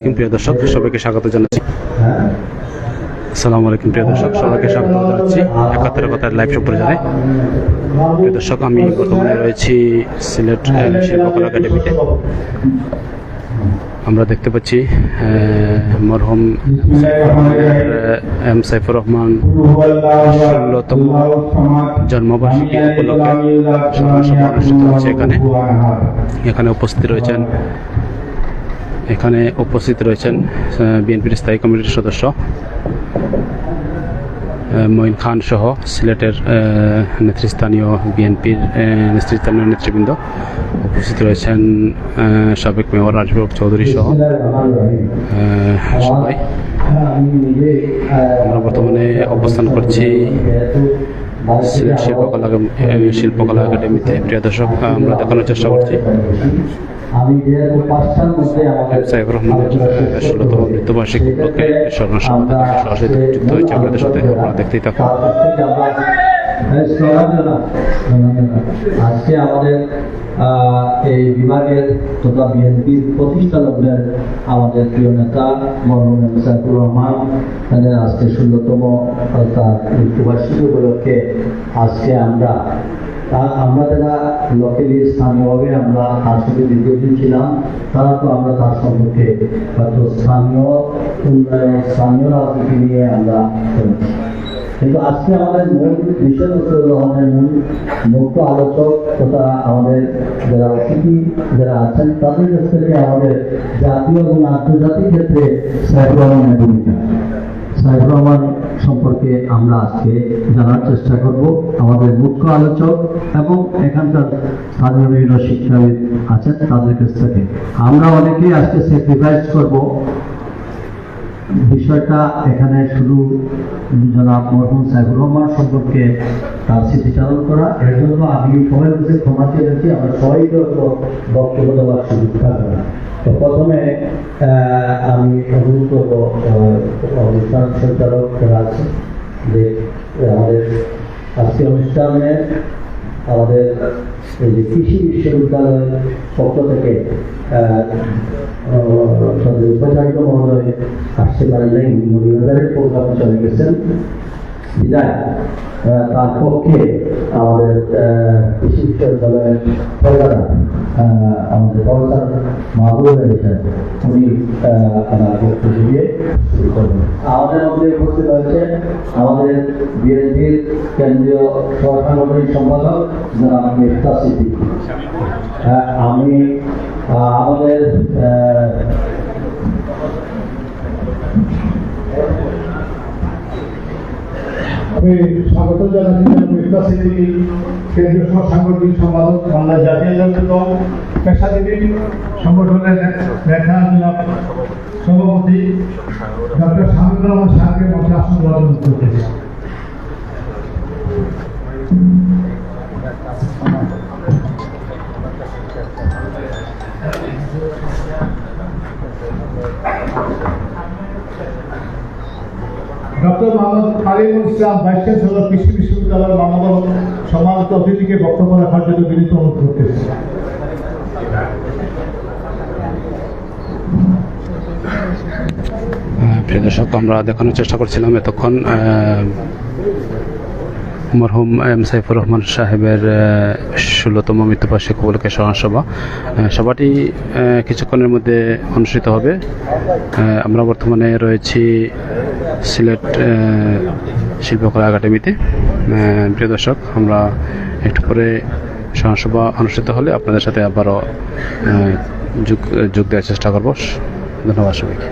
প্রিয় দর্শক সবাইকে স্বাগত জানাচ্ছি। আসসালামু আলাইকুম প্রিয় দর্শক সবাইকে স্বাগত জানাচ্ছি একাত্তর কথার লাইভ সম্প্রচারে। প্রিয় দর্শক আমি বর্তমানে রয়েছি সিলেট শিল্পকলা একাডেমিতে। আমরা দেখতে পাচ্ছি মরহুম এম সাইফুর রহমান ১৬তম জন্মবার্ষিকী উপলক্ষে সভা অনুষ্ঠিত হচ্ছে। এখানে উপস্থিত রয়েছেন বিএনপির স্থায়ী কমিটির সদস্য মঈন খান সহ সিলেটের নেতৃস্থানীয় বিএনপির নেতৃবৃন্দ। উপস্থিত রয়েছেন সাবেক মেয়র রাজীব চৌধুরী সহ সবাই। আমরা বর্তমানে অবস্থান করছি সিলেট শিল্পকলা একাডেমিতে। প্রিয় দর্শক আমরা দেখানোর চেষ্টা করছি সাইফুর রহমানের ১৬তম মৃত্যুবার্ষিকী উপলক্ষে স্মরণসভা সরাসরি যুক্ত হয়েছে আপনাদের সাথে। আপনারা দেখতেই থাকুন। আজকে আমাদের এই বিভাগের তথা বিএনপির প্রতিষ্ঠা লগ্নের আমাদের প্রিয় নেতা মরহুম সাইফুর রহমান তাদের আজকে ১৬তম তার মৃত্যুবার্ষিকী উপলক্ষে আজকে আমরা যারা লোকালি স্থানীয়ভাবে আমরা তার সাথে দীর্ঘদিন ছিলাম, তারা তো আমরা তার সম্পর্কে হয়তো স্থানীয় উন্নয়ন স্থানীয় রাজনীতি নিয়ে আমরা করেছি। কিন্তু আজকে আমাদের মূল বিষয়বস্তু হলো আমাদের মুখ্য আলোচক তথা আমাদের যারা অতিথি যারা আছেন তাদের কাছ থেকে আমাদের জাতীয় এবং আন্তর্জাতিক ক্ষেত্রে সাইফুর রহমানের ভূমিকা, সাইফুর রহমান সম্পর্কে আমরা আজকে জানার চেষ্টা করব আমাদের মুখ্য আলোচক এবং এখানকার স্থানীয় বিভিন্ন শিক্ষাবিদ আছেন তাদের কাছ থেকে। আমরা অনেকেই আজকে স্যাক্রিফাইস করব বিষয়টা এখানে শুধু জনাব মরহুম সাইফুর রহমান সম্পর্কে তার স্মৃতিচারণ করা। এর জন্য আমি সবাই কাছে ক্ষমা চেয়েছি, আমরা সবাই বক্তব্য দেওয়ার সুযোগ থাকবে না। তো প্রথমে আমি অনুরোধ করবো অনুষ্ঠান সঞ্চালক যারা আছে যে আমাদের আজকে অনুষ্ঠানে আমাদের এই যে কৃষি বিশ্ববিদ্যালয়ের পক্ষ থেকে উপাচার্য মহোদয় আসতে পারেন নাই, মনিবাজারের প্রোগ্রামে চলে গেছেন বিদায়। তার পক্ষে আমাদের কৃষি বিশ্ববিদ্যালয়ের প্রধান আমাদের প্রফেসর মাহবুব আলী উনি আমার বক্তব্য দিয়ে শুরু করবেন। আমাদের মধ্যে উপস্থিত হয়েছে আমাদের বিএনপির কেন্দ্রীয় সহসাংগঠনিক সম্পাদক জনাব মিফতাহ সিদ্দিকী। আমি আমাদের আমি স্বাগত জানাচ্ছি মিফতাহ সিদ্দিকী, কেন্দ্রীয় সহসাংগঠনিক সম্পাদক বাংলা জাতীয়তাবাদী দল পেশাজীবী সংগঠনের নেতা সভাপতি ডক্টর শামীমুর রহমান শাহকে মঞ্চে আসন গ্রহণ করতেছি। ডক্টর মোহাম্মদ কালিমুল ইসলাম ভাইস চ্যান্সেলর কৃষি বিশ্ববিদ্যালয়ের মানববন্ধন সমাবেত অতিথিকে বক্তব্য রাখার জন্য বিনীত অনুরোধ করতেছি। প্রিয় দর্শক আমরা দেখানোর চেষ্টা করছিলাম এতক্ষণ মরহুম এম সাইফুর রহমান সাহেবের ১৬তম মৃত্যুবার্ষিকী উপলক্ষে স্মরণসভা। সভাটি কিছুক্ষণের মধ্যে অনুষ্ঠিত হবে। আমরা বর্তমানে রয়েছি সিলেট শিল্পকলা একাডেমিতে। প্রিয় দর্শক আমরা একটু পরে স্মরণসভা অনুষ্ঠিত হলে আপনাদের সাথে আবারও যোগ দেওয়ার চেষ্টা করব। ধন্যবাদ সবাইকে।